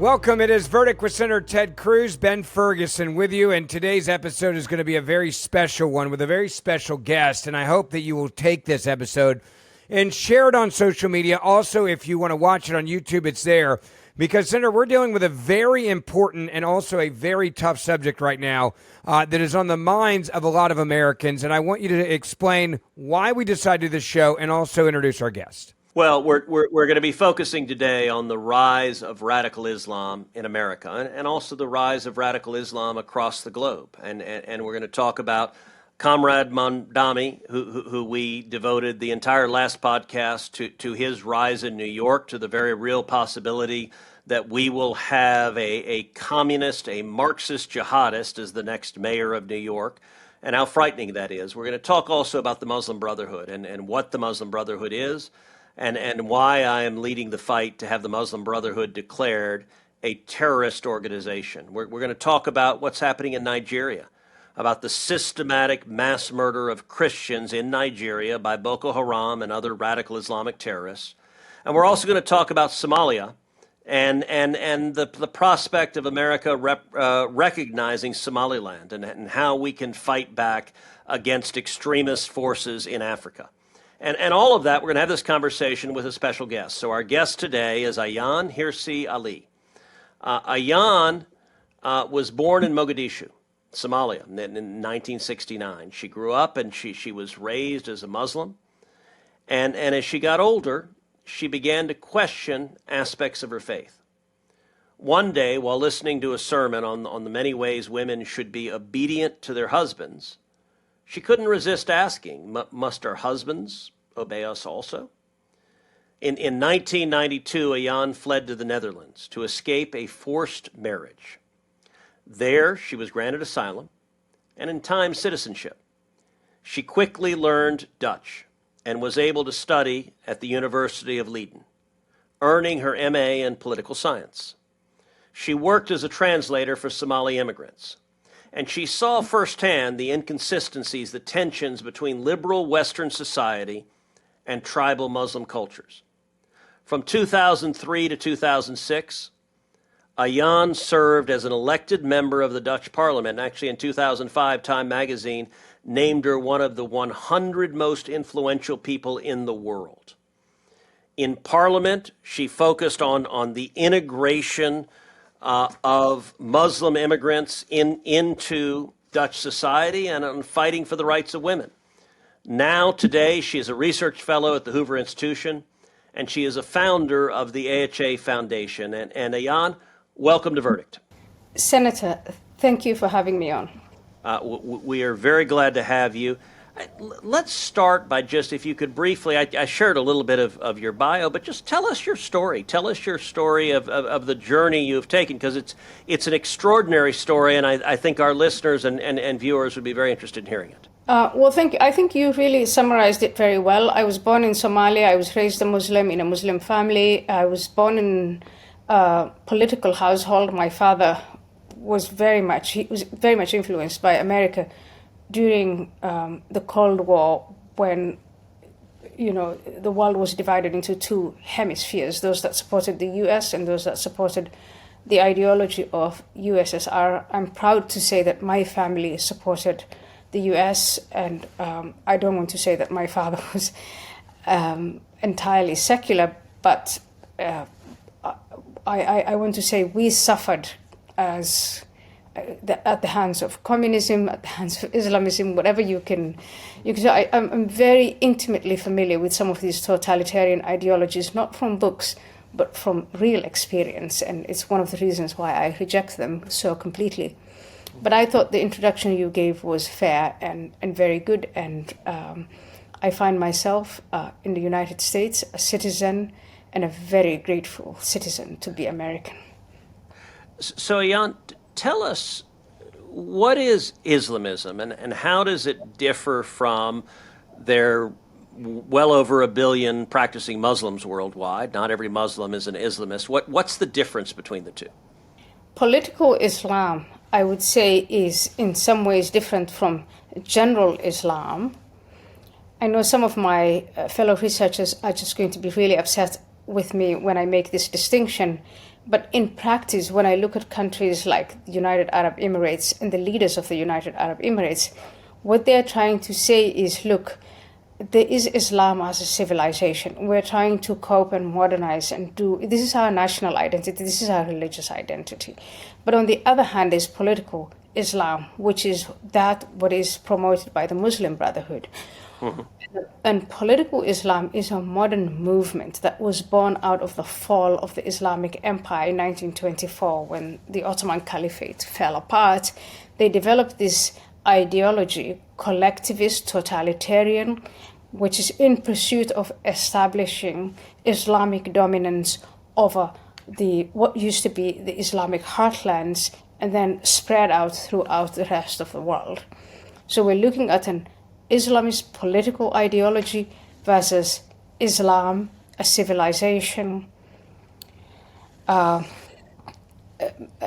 Welcome. It is Verdict with Senator Ted Cruz, Ben Ferguson with you, and today's episode is going to be a very special one with a very special guest, and I hope that you will take this episode and share it on social media. Also, if you want to watch it on YouTube, it's there, because, Senator, we're dealing with a very important and also a very tough subject right now that is on the minds of a lot of Americans, and I want you to explain why we decided to do this show and also introduce our guest. Well, we're going to be focusing today on the rise of radical Islam in America and also the rise of radical Islam across the globe. And we're going to talk about Comrade Mamdani, who we devoted the entire last podcast to his rise in New York, to the very real possibility that we will have a communist, a Marxist jihadist as the next mayor of New York, and how frightening that is. We're going to talk also about the Muslim Brotherhood and what the Muslim Brotherhood is, and why I am leading the fight to have the Muslim Brotherhood declared a terrorist organization. We're going to talk about what's happening in Nigeria, about the systematic mass murder of Christians in Nigeria by Boko Haram and other radical Islamic terrorists. And we're also going to talk about Somalia and the prospect of America recognizing Somaliland and how we can fight back against extremist forces in Africa. And all of that, we're going to have this conversation with a special guest. So our guest today is Ayaan Hirsi Ali. Ayaan was born in Mogadishu, Somalia, in 1969. She grew up and she was raised as a Muslim. And as she got older, she began to question aspects of her faith. One day, while listening to a sermon on the many ways women should be obedient to their husbands, she couldn't resist asking, must our husbands obey us also? In 1992, Ayaan fled to the Netherlands to escape a forced marriage. There, she was granted asylum and, in time, citizenship. She quickly learned Dutch and was able to study at the University of Leiden, earning her MA in political science. She worked as a translator for Somali immigrants, and she saw firsthand the inconsistencies, the tensions between liberal Western society and tribal Muslim cultures. From 2003 to 2006, Ayaan served as an elected member of the Dutch Parliament. Actually, in 2005, Time magazine named her one of the 100 most influential people in the world. In Parliament, she focused on the integration of Muslim immigrants into Dutch society and on fighting for the rights of women. Now, today, she is a research fellow at the Hoover Institution, and she is a founder of the AHA Foundation. And Ayaan, welcome to Verdict. Senator, thank you for having me on. We are very glad to have you. Let's start by just, if you could briefly, I shared a little bit of your bio, but just tell us your story. Tell us your story of the journey you've taken, because it's an extraordinary story, and I think our listeners and viewers would be very interested in hearing it. Well, thank you. I think you really summarized it very well. I was born in Somalia. I was raised a Muslim in a Muslim family. I was born in a political household. My father was very much influenced by America during the Cold War, when the world was divided into two hemispheres, those that supported the US and those that supported the ideology of USSR. I'm proud to say that my family supported the US, and I don't want to say that my father was entirely secular, but I want to say we suffered at the hands of communism, at the hands of Islamism, whatever you can say. I'm very intimately familiar with some of these totalitarian ideologies, not from books, but from real experience. And it's one of the reasons why I reject them so completely. But I thought the introduction you gave was fair and very good. And I find myself in the United States a citizen, and a very grateful citizen to be American. So, Ayaan, tell us, what is Islamism, and how does it differ from their well over 1 billion practicing Muslims worldwide? Not every Muslim is an Islamist. What's the difference between the two? Political Islam, I would say, is in some ways different from general Islam. I know some of my fellow researchers are just going to be really upset with me when I make this distinction, But in practice, when I look at countries like the United Arab Emirates and the leaders of the United Arab Emirates, what they're trying to say is, look, there is Islam as a civilization. We're trying to cope and modernize and this is our national identity, this is our religious identity. But on the other hand, there's political Islam, which is what is promoted by the Muslim Brotherhood. Mm-hmm. And political Islam is a modern movement that was born out of the fall of the Islamic Empire in 1924 when the Ottoman Caliphate fell apart. They developed this ideology, collectivist, totalitarian, which is in pursuit of establishing Islamic dominance over what used to be the Islamic heartlands and then spread out throughout the rest of the world. So we're looking at an Islamist political ideology versus Islam, a civilization.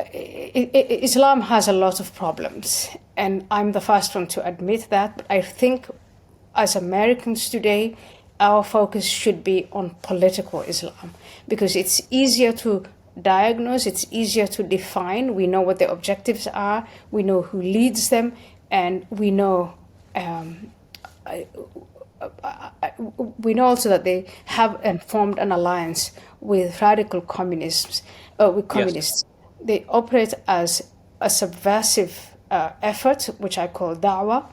Islam has a lot of problems, and I'm the first one to admit that. But I think as Americans today, our focus should be on political Islam because it's easier to diagnose, it's easier to define. We know what the objectives are, we know who leads them, and we know also that they have formed an alliance with radical communists. Yes. They operate as a subversive effort, which I call da'wah.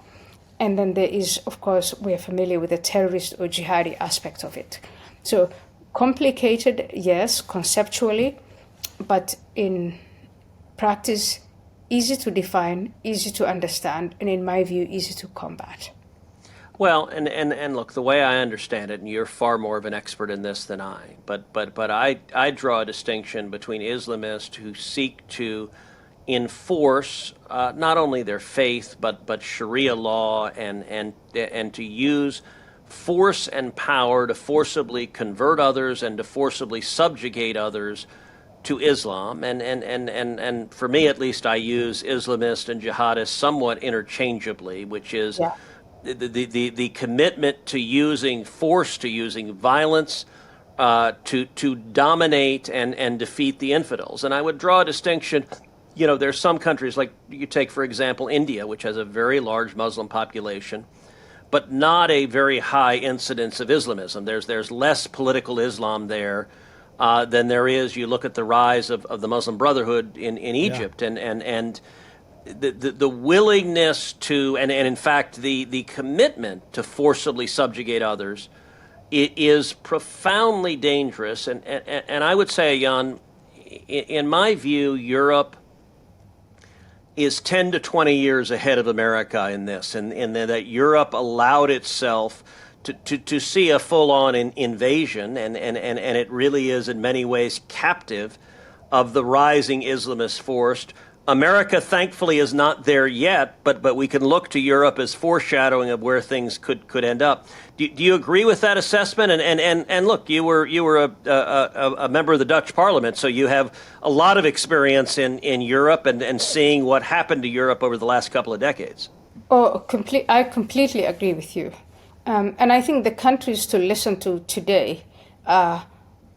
And then there is, of course, we're familiar with the terrorist or jihadi aspect of it. So complicated, yes, conceptually, but in practice, easy to define, easy to understand, and in my view, easy to combat. Well, and look, the way I understand it, and you're far more of an expert in this than I, but I draw a distinction between Islamists who seek to enforce not only their faith but Sharia law and to use force and power to forcibly convert others and to forcibly subjugate others to Islam, and for me at least, I use Islamist and jihadist somewhat interchangeably, which is the commitment to using force, to using violence, to dominate and defeat the infidels. And I would draw a distinction. You know, there's some countries, like you take, for example, India, which has a very large Muslim population, but not a very high incidence of Islamism. There's less political Islam there than there is. You look at the rise of the Muslim Brotherhood in Egypt, and the willingness to, and in fact the commitment to forcibly subjugate others, it is profoundly dangerous. And I would say, Ayaan, in my view, Europe is 10 to 20 years ahead of America in this, and that Europe allowed itself to see a full-on invasion, and it really is in many ways captive of the rising Islamist force. America, thankfully, is not there yet, but we can look to Europe as foreshadowing of where things could end up. Do you agree with that assessment? And look, you were a member of the Dutch Parliament, so you have a lot of experience in Europe and seeing what happened to Europe over the last couple of decades. I completely agree with you. And I think the countries to listen to today are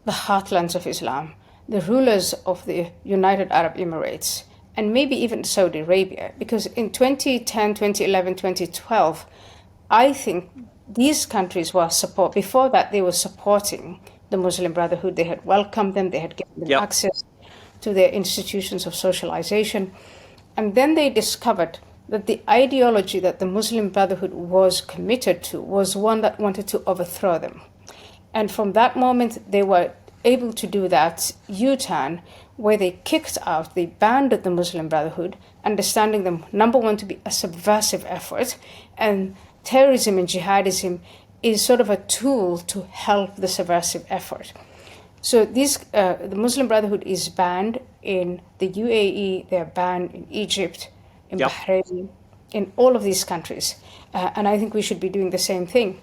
the heartlands of Islam, the rulers of the United Arab Emirates, and maybe even Saudi Arabia, because in 2010, 2011, 2012, I think these countries were before that they were supporting the Muslim Brotherhood. They had welcomed them, they had given them access to their institutions of socialization. And then they discovered that the ideology that the Muslim Brotherhood was committed to was one that wanted to overthrow them. And from that moment, they were able to do that U-turn, where they they banned the Muslim Brotherhood, understanding them, number one, to be a subversive effort, and terrorism and jihadism is sort of a tool to help the subversive effort. So the Muslim Brotherhood is banned in the UAE, they're banned in Egypt, in Bahrain, in all of these countries. And I think we should be doing the same thing.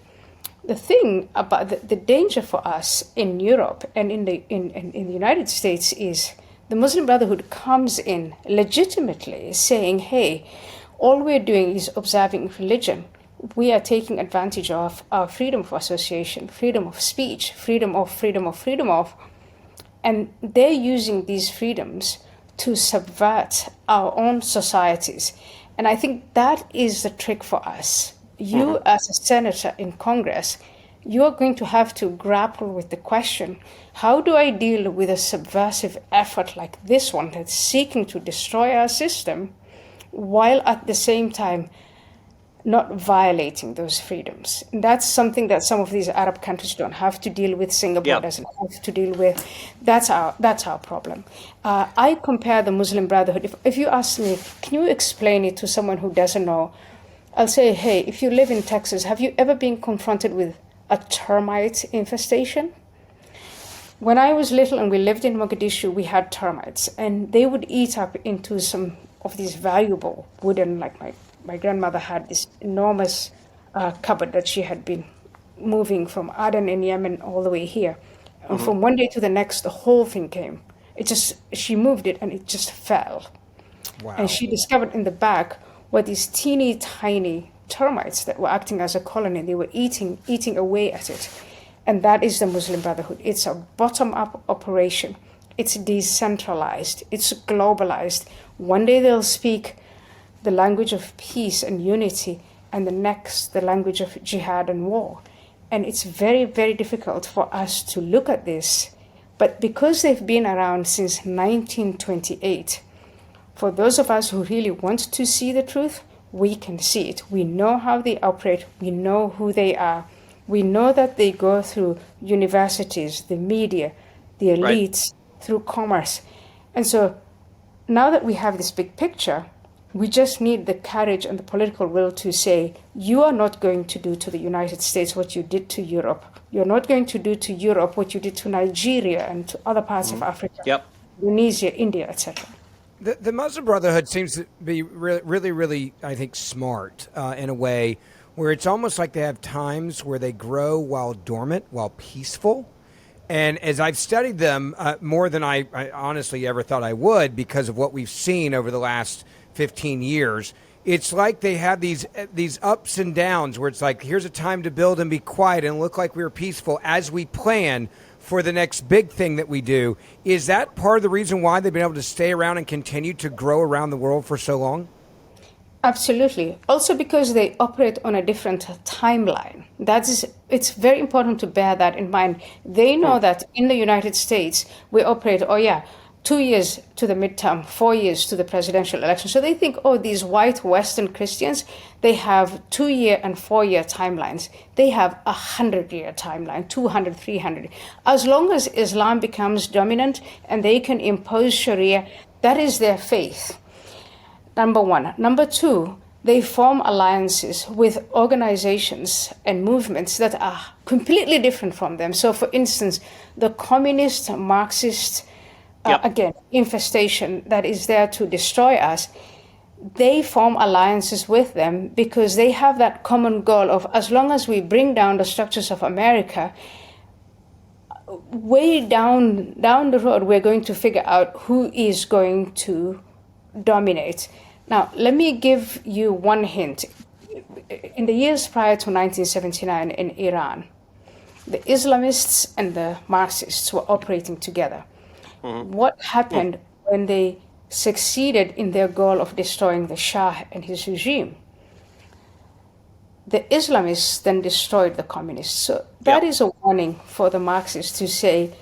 The thing about the danger for us in Europe and in the United States is the Muslim Brotherhood comes in legitimately saying, hey, all we're doing is observing religion. We are taking advantage of our freedom of association, freedom of speech, freedom of. And they're using these freedoms to subvert our own societies. And I think that is the trick for us. You, as a senator in Congress, you're going to have to grapple with the question, how do I deal with a subversive effort like this one that's seeking to destroy our system while at the same time not violating those freedoms? And that's something that some of these Arab countries don't have to deal with. Singapore doesn't have to deal with. That's our problem. I compare the Muslim Brotherhood. If you ask me, can you explain it to someone who doesn't know? I'll say, hey, if you live in Texas, have you ever been confronted with a termite infestation? When I was little and we lived in Mogadishu, we had termites, and they would eat up into some of these valuable wooden, like my grandmother had this enormous cupboard that she had been moving from Aden in Yemen all the way here. And from one day to the next, the whole thing came. She moved it and it just fell. Wow. And she discovered in the back were these teeny tiny termites that were acting as a colony. They were eating away at it. And that is the Muslim Brotherhood. It's a bottom-up operation. It's decentralized. It's globalized. One day they'll speak the language of peace and unity, and the next, the language of jihad and war. And it's very, very difficult for us to look at this. But because they've been around since 1928, for those of us who really want to see the truth, we can see it. We know how they operate. We know who they are. We know that they go through universities, the media, the elites, through commerce. And so now that we have this big picture, we just need the courage and the political will to say, you are not going to do to the United States what you did to Europe. You're not going to do to Europe what you did to Nigeria and to other parts of Africa, Indonesia, India, etc. The Muslim Brotherhood seems to be really, I think, smart in a way where it's almost like they have times where they grow while dormant, while peaceful. And as I've studied them more than I honestly ever thought I would because of what we've seen over the last 15 years, it's like they have these ups and downs where it's like, here's a time to build and be quiet and look like we're peaceful as we plan for the next big thing that we do. Is that part of the reason why they've been able to stay around and continue to grow around the world for so long? Absolutely. Also because they operate on a different timeline. It's very important to bear that in mind. They know that in the United States, we operate, 2 years to the midterm, 4 years to the presidential election. So they think, these white Western Christians, they have 2-year and 4-year timelines. They have 100-year timeline, 200, 300. As long as Islam becomes dominant and they can impose Sharia, that is their faith. Number one. Number two, they form alliances with organizations and movements that are completely different from them. So, for instance, the communist, Marxist, again, infestation that is there to destroy us, they form alliances with them because they have that common goal of, as long as we bring down the structures of America, way down the road, we're going to figure out who is going to dominate. Now, let me give you one hint. In the years prior to 1979 in Iran, the Islamists and the Marxists were operating together. What happened when they succeeded in their goal of destroying the Shah and his regime? The Islamists then destroyed the communists. So that is a warning for the Marxists to say,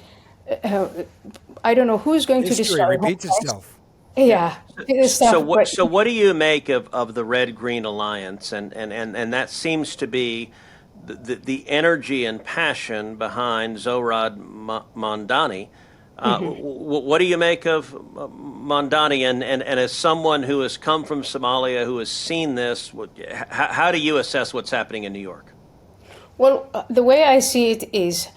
I don't know who's going to destroy. History repeats itself. Yeah. So what do you make of the Red-Green Alliance? And that seems to be the energy and passion behind Zohrab Mamdani. What do you make of Mamdani? And as someone who has come from Somalia, who has seen this, how do you assess what's happening in New York? Well, the way I see it is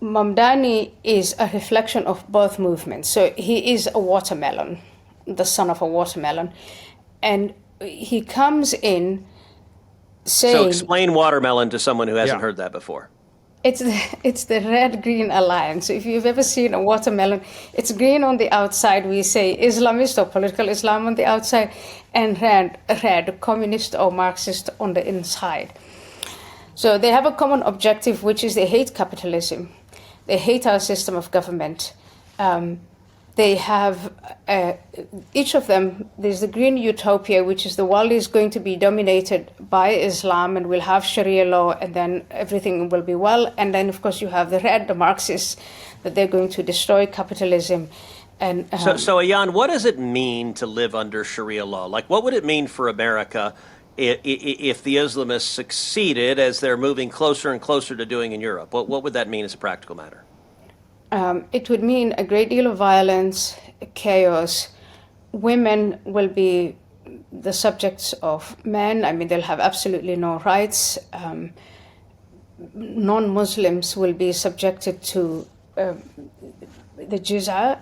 Mamdani is a reflection of both movements. So he is a watermelon, the son of a watermelon. And he comes in saying... So explain watermelon to someone who hasn't heard that before. It's the Red-Green Alliance. If you've ever seen a watermelon, it's green on the outside. We say Islamist or political Islam on the outside, and red, communist or Marxist on the inside. So they have a common objective, which is they hate capitalism. They hate our system of government. They have, each of them, there's the green utopia, which is the world is going to be dominated by Islam and we'll have Sharia law and then everything will be well. And then, of course, you have the red, the Marxists, that they're going to destroy capitalism. And so Ayaan, what does it mean to live under Sharia law? Like, what would it mean for America if the Islamists succeeded as they're moving closer and closer to doing in Europe? What would that mean as a practical matter? It would mean a great deal of violence, chaos. Women will be the subjects of men. I mean, they'll have absolutely no rights. Non-Muslims will be subjected to the jizya.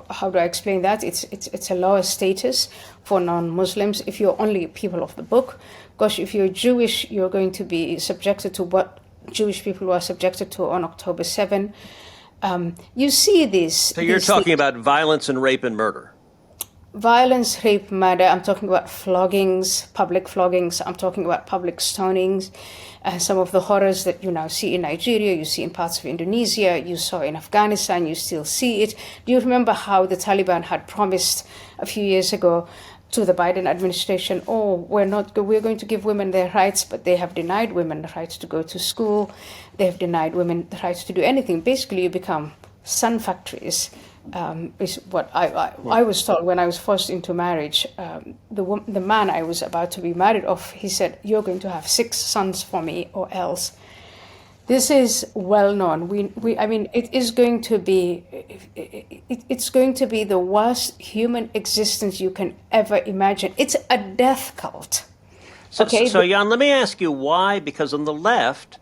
How do I explain that? It's a lower status for non-Muslims if you're only people of the book. Gosh, if you're Jewish, you're going to be subjected to what Jewish people were subjected to on October 7. You see this. So you're talking about violence and rape and murder. Violence, rape, murder. I'm talking about floggings, public floggings. I'm talking about public stonings. Some of the horrors that you now see in Nigeria, you see in parts of Indonesia, you saw in Afghanistan, you still see it. Do you remember how the Taliban had promised a few years ago to the Biden administration, we're going to give women their rights, but they have denied women the right to go to school. They have denied women the right to do anything. Basically, you become sun factories, is what I was told when I was forced into marriage. The man I was about to be married off, he said, "You're going to have 6 sons for me or else." This is well known. I mean, it is going to be, it's going to be the worst human existence you can ever imagine. It's a death cult. So Ayaan, let me ask you why, because on the left,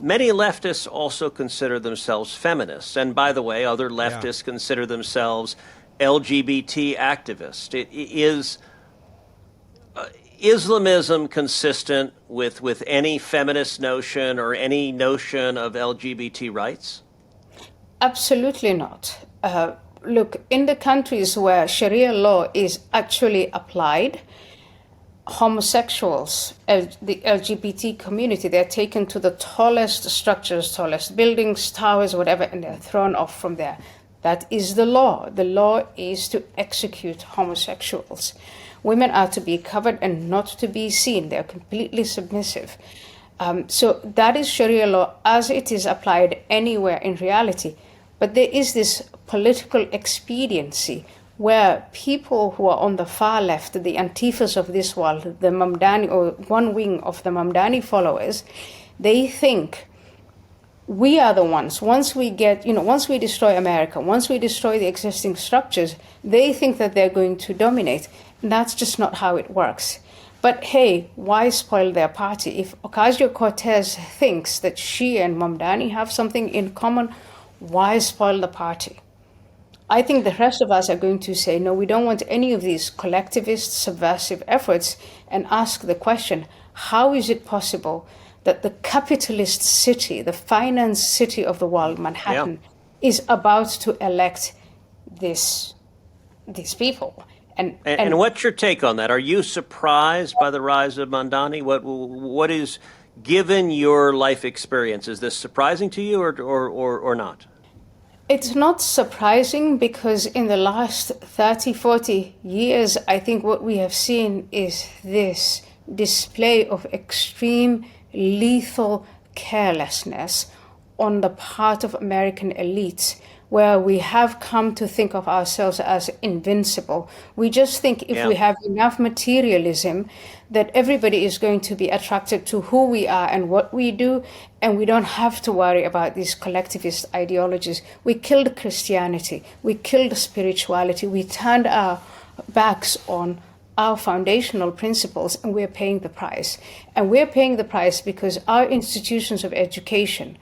many leftists also consider themselves feminists. And by the way, other leftists consider themselves LGBT activists. Is Islamism consistent with any feminist notion or any notion of LGBT rights? Absolutely not. Look, in the countries where Sharia law is actually applied, homosexuals, the LGBT community, they're taken to the tallest structures, tallest buildings, towers, whatever, and they're thrown off from there. That is the law. The law is to execute homosexuals. Women are to be covered and not to be seen. They're completely submissive. So that is Sharia law as it is applied anywhere in reality. But there is this political expediency where people who are on the far left, the Antifas of this world, the Mamdani, or one wing of the Mamdani followers, they think we are the ones. Once we destroy America, once we destroy the existing structures, they think that they're going to dominate. And that's just not how it works. But hey, why spoil their party? If Ocasio-Cortez thinks that she and Mamdani have something in common, why spoil the party? I think the rest of us are going to say, no, we don't want any of these collectivist, subversive efforts, and ask the question, how is it possible that the capitalist city, the finance city of the world, Manhattan, is about to elect these people? And what's your take on that? Are you surprised by the rise of Mamdani? What is, given your life experience, is this surprising to you or not? It's not surprising because in the last 30, 40 years, I think what we have seen is this display of extreme lethal carelessness on the part of American elites, where we have come to think of ourselves as invincible. We just think if we have enough materialism, that everybody is going to be attracted to who we are and what we do, and we don't have to worry about these collectivist ideologies. We killed Christianity, we killed spirituality, we turned our backs on our foundational principles, and we're paying the price. And we're paying the price because our institutions of education,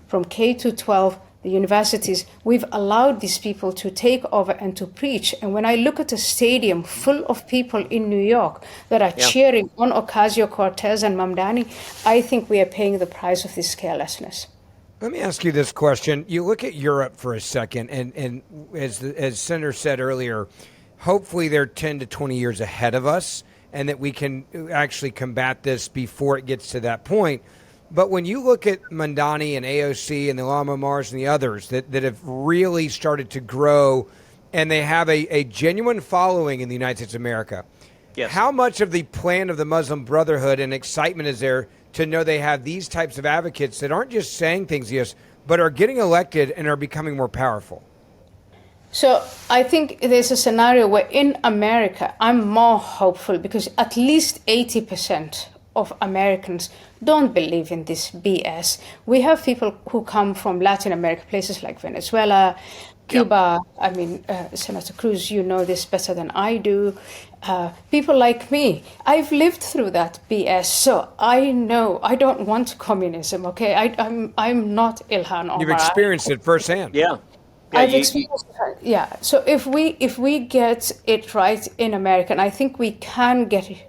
from K to 12, the universities, we've allowed these people to take over and to preach. And when I look at a stadium full of people in New York that are cheering on Ocasio-Cortez and Mamdani, I think we are paying the price of this carelessness. Let me ask you this question. You look at Europe for a second, and as Senator said earlier, hopefully they're 10 to 20 years ahead of us, and that we can actually combat this before it gets to that point. But when you look at Mandani and AOC and the Lama Mars and the others that have really started to grow and they have a genuine following in the United States of America, yes. How much of the plan of the Muslim Brotherhood and excitement is there to know they have these types of advocates that aren't just saying things to us, but are getting elected and are becoming more powerful? So I think there's a scenario where in America, I'm more hopeful because at least 80% of Americans don't believe in this BS. We have people who come from Latin America, places like Venezuela, Cuba. Yep. I mean, Senator Cruz, you know this better than I do. People like me, I've lived through that BS, so I know I don't want communism. Okay, I'm not Ilhan Omar. You've experienced it firsthand. Yeah. I've experienced it. Yeah. So if we get it right in America, and I think we can get it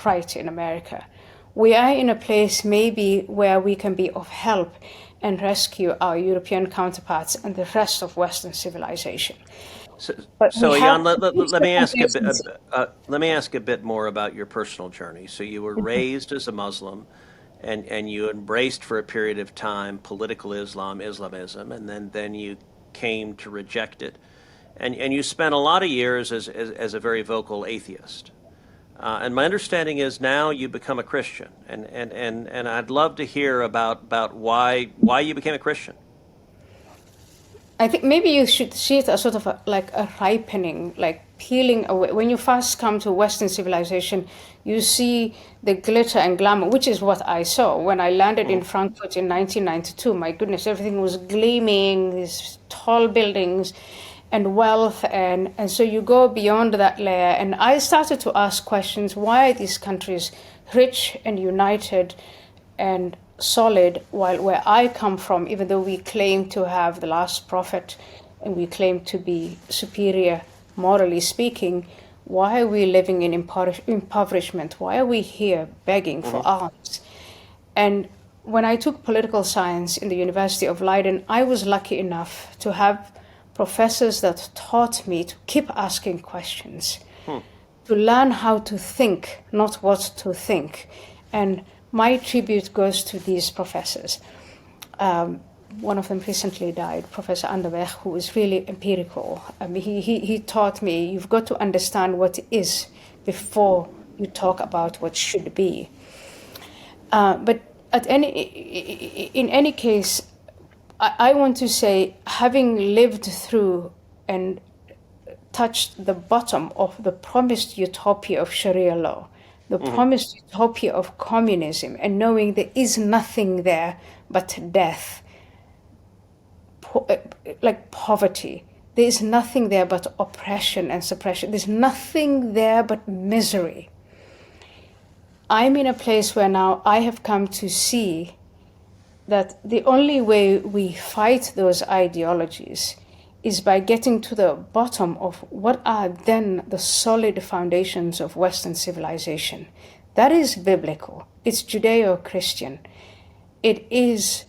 right in America, we are in a place maybe where we can be of help and rescue our European counterparts and the rest of Western civilization. So Ayaan, let me ask a bit more about your personal journey. So you were raised as a Muslim, and you embraced for a period of time political Islamism, and then you came to reject it, and you spent a lot of years as a very vocal atheist. And my understanding is now you become a Christian, and I'd love to hear about why you became a Christian. I think maybe you should see it as sort of like a ripening, like peeling away. When you first come to Western civilization, you see the glitter and glamour, which is what I saw when I landed in Frankfurt in 1992. My goodness, everything was gleaming, these tall buildings and wealth. And so you go beyond that layer. And I started to ask questions, why are these countries rich and united and solid, while where I come from, even though we claim to have the last prophet and we claim to be superior, morally speaking, why are we living in impoverishment? Why are we here begging for alms? And when I took political science in the University of Leiden, I was lucky enough to have professors that taught me to keep asking questions, to learn how to think, not what to think. And my tribute goes to these professors. One of them recently died, Professor Anderweg, who is really empirical. He taught me, you've got to understand what is before you talk about what should be. But in any case, I want to say, having lived through and touched the bottom of the promised utopia of Sharia law, the promised utopia of communism, and knowing there is nothing there but death, like poverty. There is nothing there but oppression and suppression. There's nothing there but misery. I'm in a place where now I have come to see that the only way we fight those ideologies is by getting to the bottom of what are then the solid foundations of Western civilization. That is biblical. It's Judeo-Christian. It is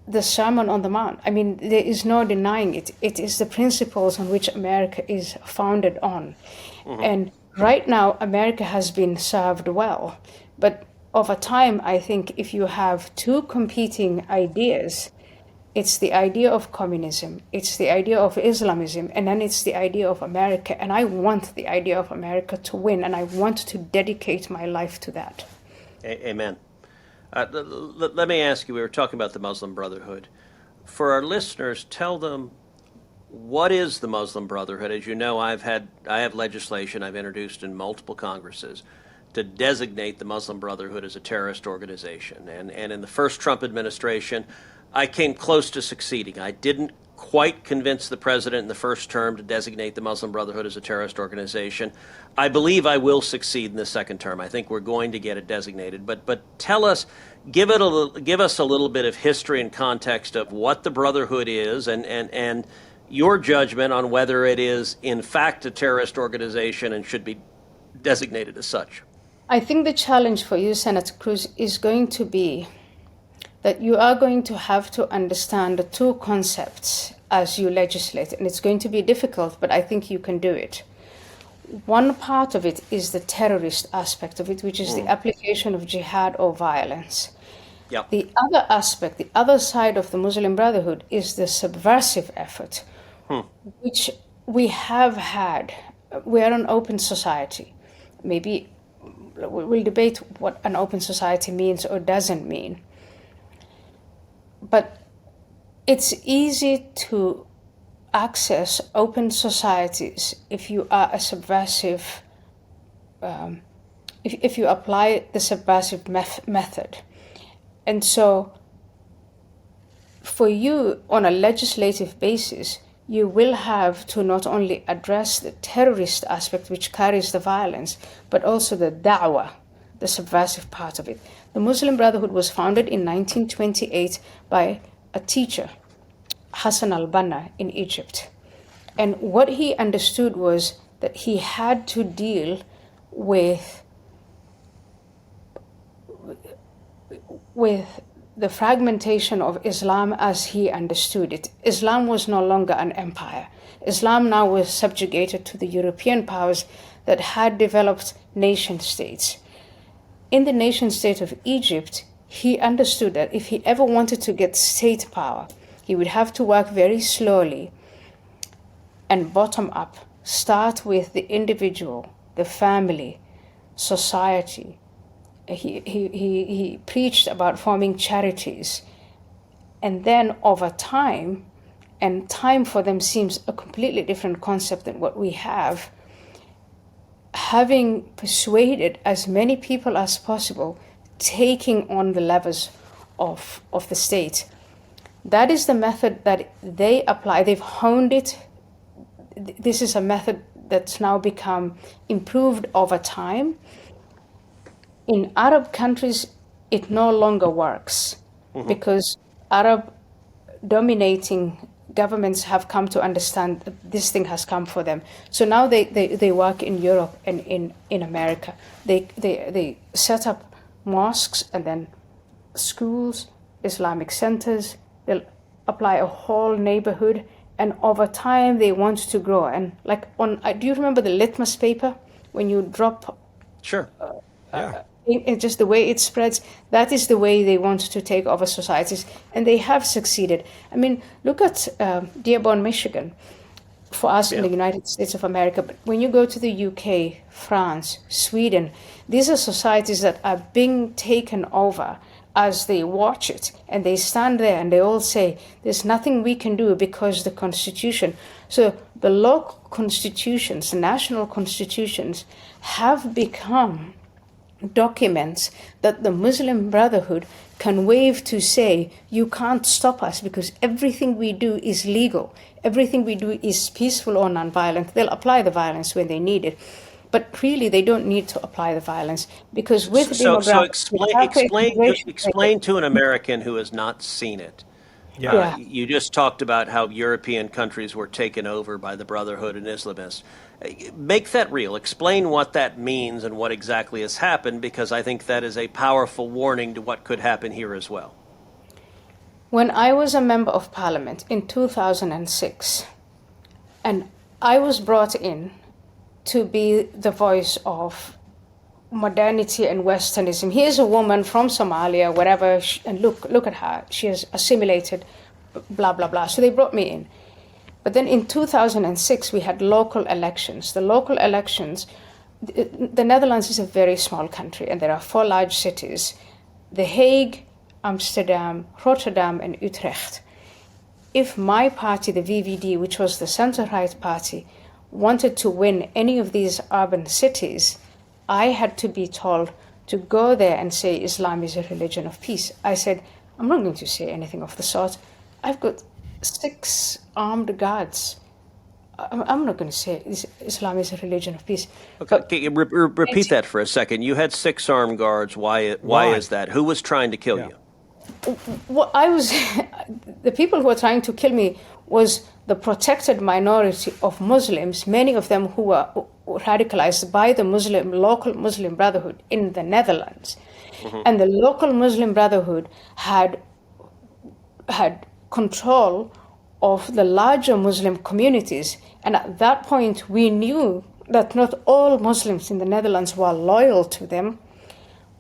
the Sermon on the Mount. I mean, there is no denying it. It is the principles on which America is founded on. And right now, America has been served well. But over time, I think if you have two competing ideas, it's the idea of communism, it's the idea of Islamism, and then it's the idea of America. And I want the idea of America to win, and I want to dedicate my life to that. Amen. Let me ask you, we were talking about the Muslim Brotherhood. For our listeners, tell them, what is the Muslim Brotherhood? As you know, I have legislation I've introduced in multiple Congresses to designate the Muslim Brotherhood as a terrorist organization. And in the first Trump administration, I came close to succeeding. I didn't quite convince the president in the first term to designate the Muslim Brotherhood as a terrorist organization. I believe I will succeed in the second term. I think we're going to get it designated. But tell us, give us a little bit of history and context of what the Brotherhood is and your judgment on whether it is in fact a terrorist organization and should be designated as such. I think the challenge for you, Senator Cruz, is going to be that you are going to have to understand the two concepts as you legislate, and it's going to be difficult, but I think you can do it. one part of it is the terrorist aspect of it, which is the application of jihad or violence. Yep. The other aspect, the other side of the Muslim Brotherhood is the subversive effort, which we have had. We are an open society. Maybe we'll debate what an open society means or doesn't mean. But it's easy to access open societies if you are a subversive, if you apply the subversive method. And so for you, on a legislative basis, you will have to not only address the terrorist aspect, which carries the violence, but also the da'wah, the subversive part of it. The Muslim Brotherhood was founded in 1928 by a teacher, Hassan al-Banna, in Egypt. And what he understood was that he had to deal with the fragmentation of Islam as he understood it. Islam was no longer an empire. Islam now was subjugated to the European powers that had developed nation states. In the nation state of Egypt, he understood that if he ever wanted to get state power, he would have to work very slowly and bottom up, start with the individual, the family, society. He preached about forming charities. And then over time, and time for them seems a completely different concept than what we have, having persuaded as many people as possible, taking on the levers of the state. That is the method that they apply. They've honed it. This is a method that's now become improved over time. In Arab countries, it no longer works because Arab dominating governments have come to understand that this thing has come for them. So now they work in Europe and in America. They set up mosques and then schools, Islamic centers. They'll apply a whole neighborhood, and over time they want to grow. And like do you remember the litmus paper when you drop? Sure. It's just the way it spreads. That is the way they want to take over societies, and they have succeeded. I mean, look at Dearborn, Michigan, for us in the United States of America. But when you go to the UK, France, Sweden, these are societies that are being taken over as they watch it, and they stand there and they all say, there's nothing we can do because the Constitution. So the local constitutions, the national constitutions, have become documents that the Muslim Brotherhood can wave to say, you can't stop us because everything we do is legal. Everything we do is peaceful or nonviolent. They'll apply the violence when they need it. But really, they don't need to apply the violence because with So explain to an American who has not seen it. You just talked about how European countries were taken over by the Brotherhood and Islamists. Make that real. Explain what that means and what exactly has happened, because I think that is a powerful warning to what could happen here as well. When I was a member of parliament in 2006, and I was brought in to be the voice of modernity and Westernism. Here's a woman from Somalia, wherever, and look at her. She has assimilated, blah, blah, blah. So they brought me in. But then in 2006, we had local elections. The local elections, the Netherlands is a very small country, and there are 4 large cities: The Hague, Amsterdam, Rotterdam, and Utrecht. If my party, the VVD, which was the center-right party, wanted to win any of these urban cities, I had to be told to go there and say Islam is a religion of peace. I said, I'm not going to say anything of the sort. I've got 6 armed guards. I'm not going to say Islam is a religion of peace. Okay, repeat that for a second. You had 6 armed guards. Why is that? Who was trying to kill you? Well, the people who were trying to kill me was the protected minority of Muslims, many of them who were radicalized by the local Muslim Brotherhood in the Netherlands. And the local Muslim Brotherhood had control of the larger Muslim communities. And at that point, we knew that not all Muslims in the Netherlands were loyal to them,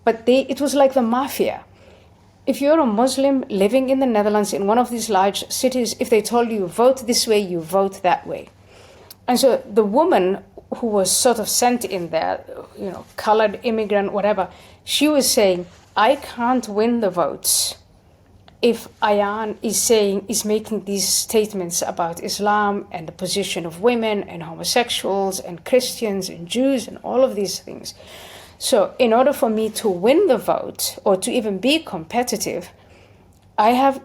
but it was like the mafia. If you're a Muslim living in the Netherlands in one of these large cities, if they told you vote this way, you vote that way. And so the woman who was sort of sent in there, colored immigrant, whatever, she was saying, I can't win the votes if Ayaan is making these statements about Islam and the position of women and homosexuals and Christians and Jews and all of these things. So in order for me to win the vote or to even be competitive, I have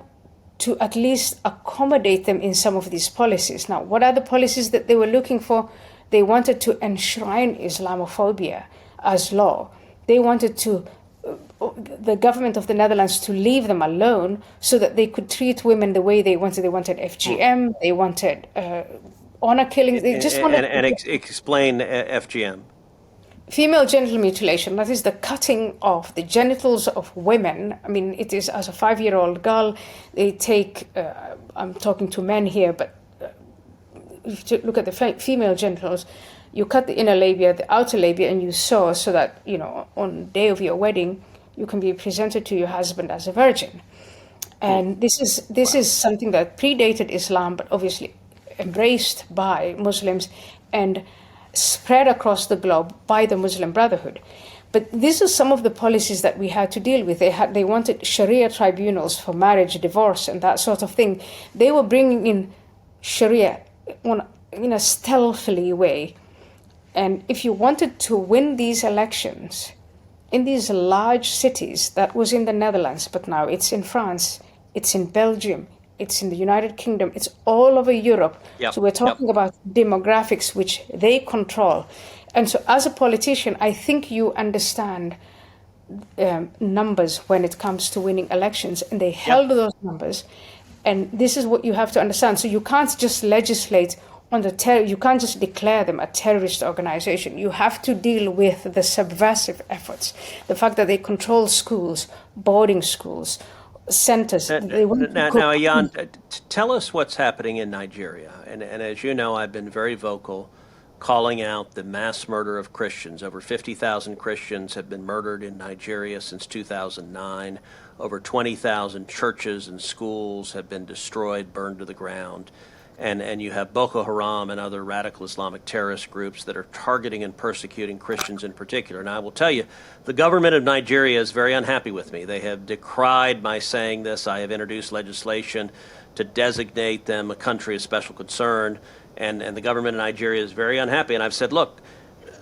to at least accommodate them in some of these policies. Now, what are the policies that they were looking for? They wanted to enshrine Islamophobia as law. They wanted the government of the Netherlands to leave them alone so that they could treat women the way they wanted. They wanted FGM, they wanted honor killings. They just wanted... Explain FGM. Female genital mutilation, that is the cutting of the genitals of women. I mean, it is as a 5-year-old girl, they take, I'm talking to men here, but if you look at the female genitals, you cut the inner labia, the outer labia, and you sew so that, on the day of your wedding, you can be presented to your husband as a virgin. And this is something that predated Islam, but obviously embraced by Muslims and spread across the globe by the Muslim Brotherhood. But these are some of the policies that we had to deal with. They wanted Sharia tribunals for marriage, divorce, and that sort of thing. They were bringing in Sharia in a stealthily way. And if you wanted to win these elections in these large cities, that was in the Netherlands, but now it's in France, it's in Belgium, it's in the United Kingdom, it's all over Europe. Yep. So we're talking about demographics which they control. And so as a politician, I think you understand numbers when it comes to winning elections, and they held those numbers. And this is what you have to understand. So you can't just legislate on the you can't just declare them a terrorist organization. You have to deal with the subversive efforts, the fact that they control schools, boarding schools, centers. Now, Ayaan, tell us what's happening in Nigeria. And as you know, I've been very vocal calling out the mass murder of Christians. Over 50,000 Christians have been murdered in Nigeria since 2009. Over 20,000 churches and schools have been destroyed, burned to the ground. And you have Boko Haram and other radical Islamic terrorist groups that are targeting and persecuting Christians in particular. And I will tell you, the government of Nigeria is very unhappy with me. They have decried my saying this. I have introduced legislation to designate them a country of special concern. And the government of Nigeria is very unhappy. And I've said, look,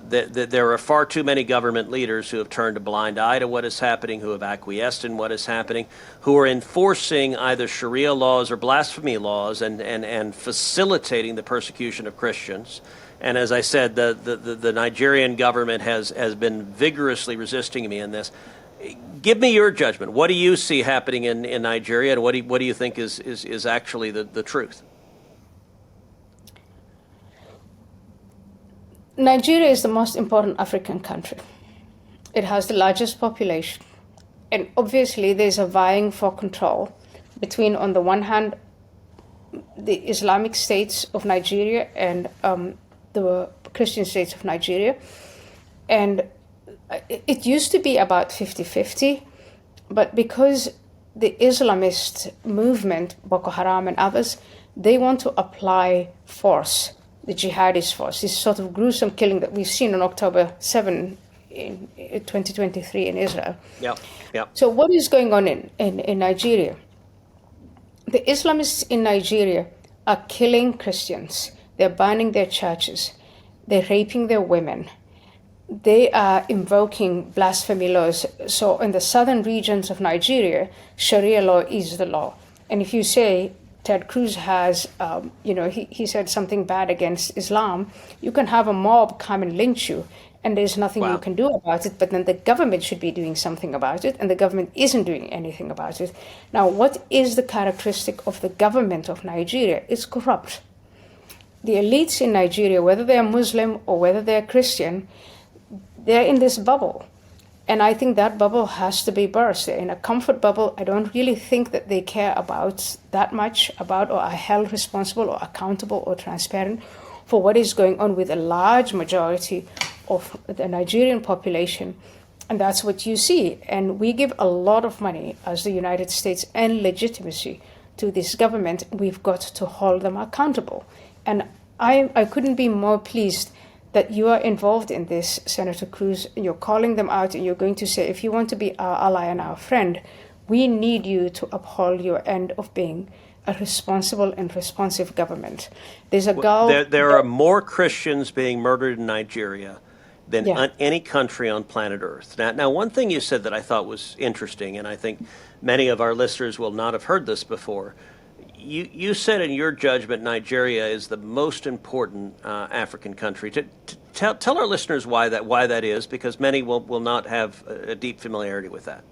there are far too many government leaders who have turned a blind eye to what is happening, who have acquiesced in what is happening, who are enforcing either Sharia laws or blasphemy laws and facilitating the persecution of Christians. And as I said, the Nigerian government has been vigorously resisting me in this. Give me your judgment. What do you see happening in Nigeria, and what do you think is actually the truth? Nigeria is the most important African country. It has the largest population. And obviously there's a vying for control between, on the one hand, the Islamic states of Nigeria and the Christian states of Nigeria. And it used to be about 50-50, but because the Islamist movement, Boko Haram and others, they want to apply force, the jihadist force, this sort of gruesome killing that we've seen on October 7 in 2023 in Israel. Yeah. So what is going on in Nigeria? The Islamists in Nigeria are killing Christians. They're burning their churches. They're raping their women. They are invoking blasphemy laws. So in the southern regions of Nigeria, Sharia law is the law. And if you say Ted Cruz has, he said something bad against Islam, you can have a mob come and lynch you, and there's nothing you can do about it, but then the government should be doing something about it, and the government isn't doing anything about it. Now, what is the characteristic of the government of Nigeria? It's corrupt. The elites in Nigeria, whether they're Muslim or whether they're Christian, they're in this bubble. And I think that bubble has to be burst. They're in a comfort bubble. I don't really think that they care about that much about or are held responsible or accountable or transparent for what is going on with a large majority of the Nigerian population. And that's what you see. And we give a lot of money as the United States and legitimacy to this government. We've got to hold them accountable. And I couldn't be more pleased that you are involved in this, Senator Cruz. You're calling them out and you're going to say, if you want to be our ally and our friend, we need you to uphold your end of being a responsible and responsive government. There's a goal. There are more Christians being murdered in Nigeria than any country on planet Earth. Now, one thing you said that I thought was interesting, and I think many of our listeners will not have heard this before. You said in your judgment Nigeria is the most important African country. Tell our listeners why that is, because many will not have a deep familiarity with that.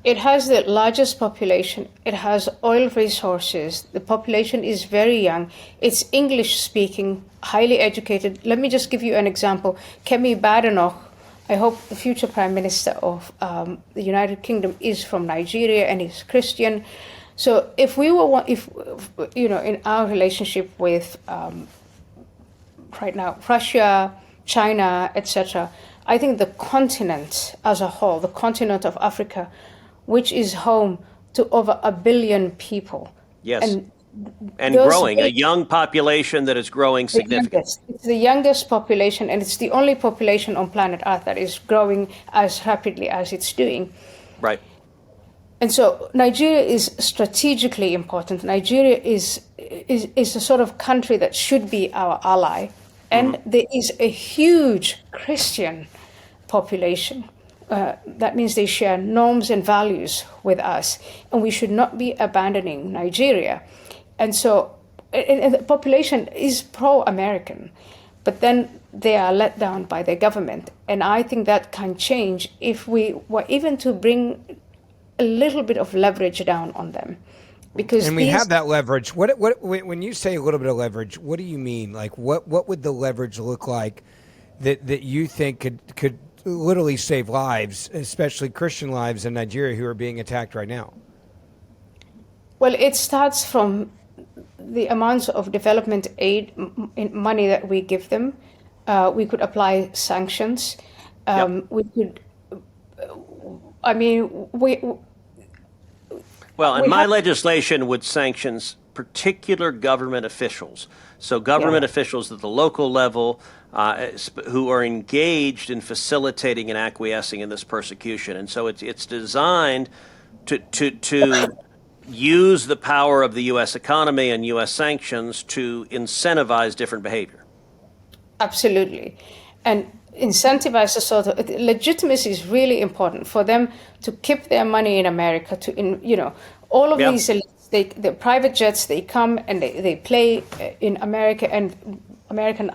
It has the largest population. It has oil resources. The population is very young. It's English-speaking, highly educated. Let me just give you an example. Kemi Badenoch, I hope the future Prime Minister of the United Kingdom, is from Nigeria and is Christian. So if we were, in our relationship with right now Russia, China, etc., I think the continent as a whole, the continent of Africa, which is home to over 1 billion people. Yes, and growing, a young population that is growing significantly. It's the youngest population, and it's the only population on planet Earth that is growing as rapidly as it's doing. Right. And so Nigeria is strategically important. Nigeria is a sort of country that should be our ally. And there is a huge Christian population. That means they share norms and values with us, and we should not be abandoning Nigeria. And so and the population is pro-American, but then they are let down by their government. And I think that can change if we were even to bring a little bit of leverage down on them. Because we have that leverage. What when you say a little bit of leverage, what do you mean? Like what would the leverage look like that you think could literally save lives, especially Christian lives in Nigeria who are being attacked right now? Well, it starts from the amounts of development aid money that we give them. We could apply sanctions. We could. I mean, my legislation would sanction particular government officials. So government officials at the local level who are engaged in facilitating and acquiescing in this persecution. And so it's designed to use the power of the U.S. economy and U.S. sanctions to incentivize different behavior. Absolutely. And incentivize the sort of legitimacy is really important for them to keep their money in America. All of these elites, the private jets, they come and they play in America, and American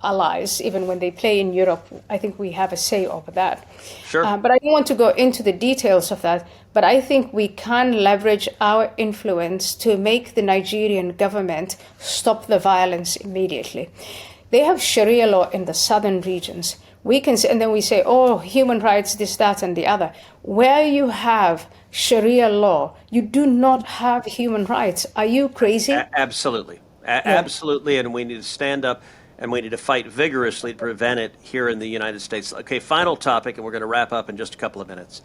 allies, even when they play in Europe, I think we have a say over that. Sure. But I don't want to go into the details of that. But I think we can leverage our influence to make the Nigerian government stop the violence immediately. They have Sharia law in the southern regions. We can say, and then we say, oh, human rights, this, that, and the other. Where you have Sharia law, you do not have human rights. Are you crazy? Absolutely. Absolutely. And we need to stand up and we need to fight vigorously to prevent it here in the United States. Okay, final topic, and we're going to wrap up in just a couple of minutes.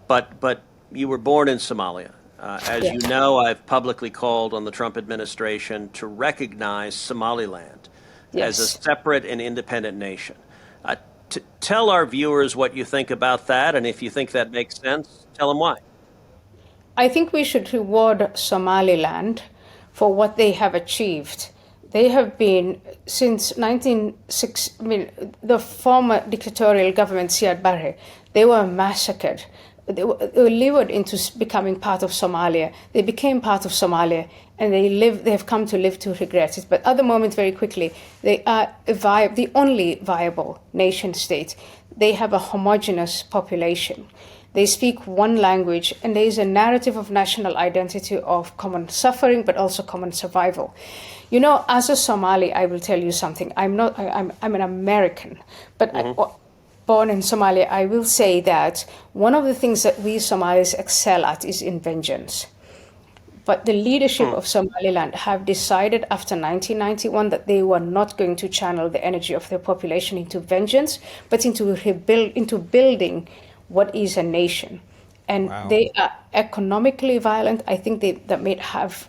But you were born in Somalia. As you know, I've publicly called on the Trump administration to recognize Somaliland as a separate and independent nation. Tell our viewers what you think about that, and if you think that makes sense, tell them why. I think we should reward Somaliland for what they have achieved. They have been, since the former dictatorial government, Siad Barre, they were massacred. They were lured into becoming part of Somalia. They became part of Somalia, and they have come to live to regret it. But at the moment, very quickly, they are the only viable nation state. They have a homogeneous population. They speak one language, and there is a narrative of national identity, of common suffering, but also common survival. You know, as a Somali, I will tell you something. I'm an American, but born in Somalia, I will say that one of the things that we Somalis excel at is in vengeance. But the leadership of Somaliland have decided after 1991 that they were not going to channel the energy of their population into vengeance, but into building what is a nation. And they are economically violent. I think that may have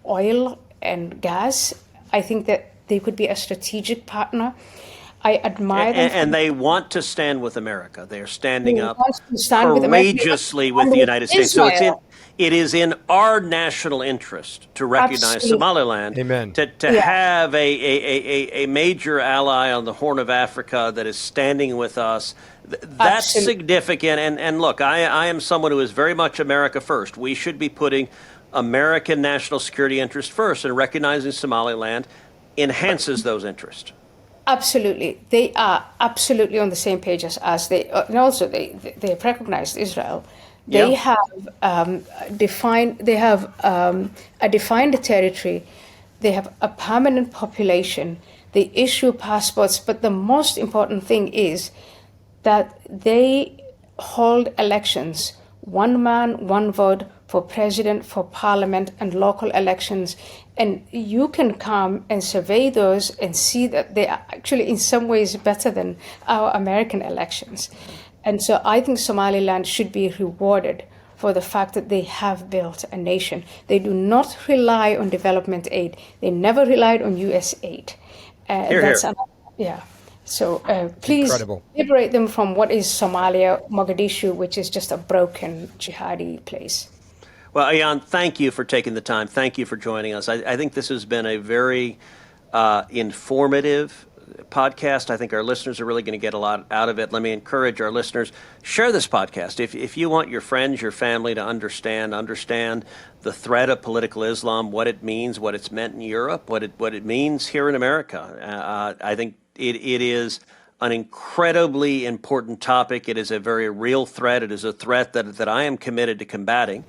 oil and gas. I think that they could be a strategic partner. I admire them. And they want to stand with America. They are standing up with courageously with the United States. So it is in our national interest to recognize Somaliland, to have a major ally on the Horn of Africa that is standing with us. That's significant. And look, I am someone who is very much America first. We should be putting American national security interest first, and recognizing Somaliland enhances those interests. Absolutely, they are absolutely on the same page as us. And also they have recognized Israel. They have defined. They have a defined territory. They have a permanent population. They issue passports. But the most important thing is that they hold elections, one man, one vote, for president, for parliament, and local elections. And you can come and survey those and see that they are actually in some ways better than our American elections. And so I think Somaliland should be rewarded for the fact that they have built a nation. They do not rely on development aid. They never relied on US aid. So please liberate them from what is Somalia, Mogadishu, which is just a broken jihadi place. Well, Ayaan, thank you for taking the time. Thank you for joining us. I think this has been a very informative podcast. I think our listeners are really going to get a lot out of it. Let me encourage our listeners, share this podcast. If you want your friends, your family to understand the threat of political Islam, what it means, what it's meant in Europe, what it means here in America. I think it is an incredibly important topic. It is a very real threat. It is a threat that I am committed to combating.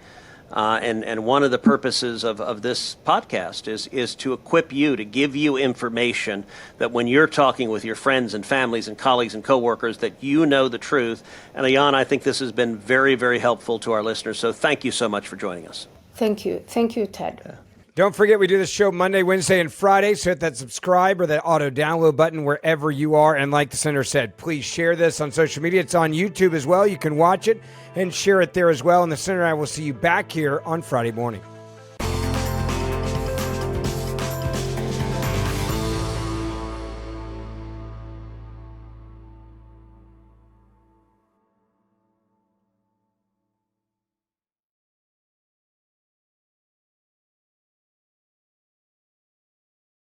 And one of the purposes of this podcast is to equip you, to give you information that when you're talking with your friends and families and colleagues and coworkers, that you know the truth. And Ayaan, I think this has been very, very helpful to our listeners. So thank you so much for joining us. Thank you. Thank you, Ted. Yeah. Don't forget, we do this show Monday, Wednesday, and Friday. So hit that subscribe or that auto download button wherever you are. And like the senator said, please share this on social media. It's on YouTube as well. You can watch it and share it there as well. And the senator and I will see you back here on Friday morning.